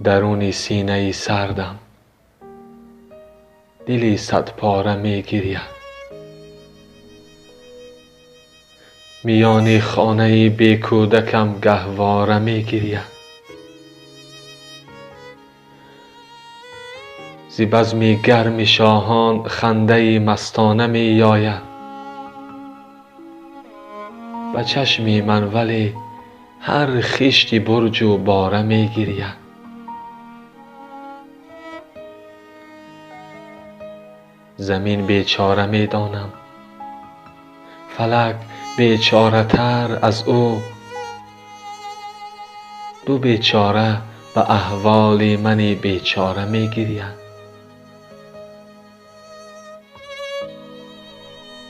درونی سینه سردم، دلی صد پاره می گرید. میان خانه بی کودکم گهواره می گرید. ز بزم گرم شاهان خنده مستانه می آید به چشم من، ولی هر خشت برج و باره می گرید. زمین بیچاره می دانم، فلک بیچاره تر از او. دو بیچاره به احوال من بیچاره می گرید.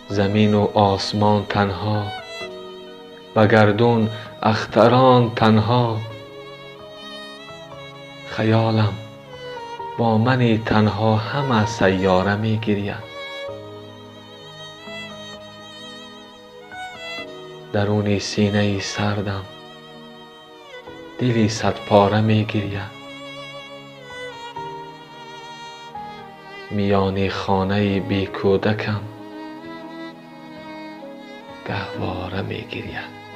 زمین و آسمان تنها، به گردون اختران تنها. خیالم با من تنها همه سیاره می گرید. درون سینه سردم، دلی صد پاره می گرید. میان خانه بی کودکم گهواره می گرید.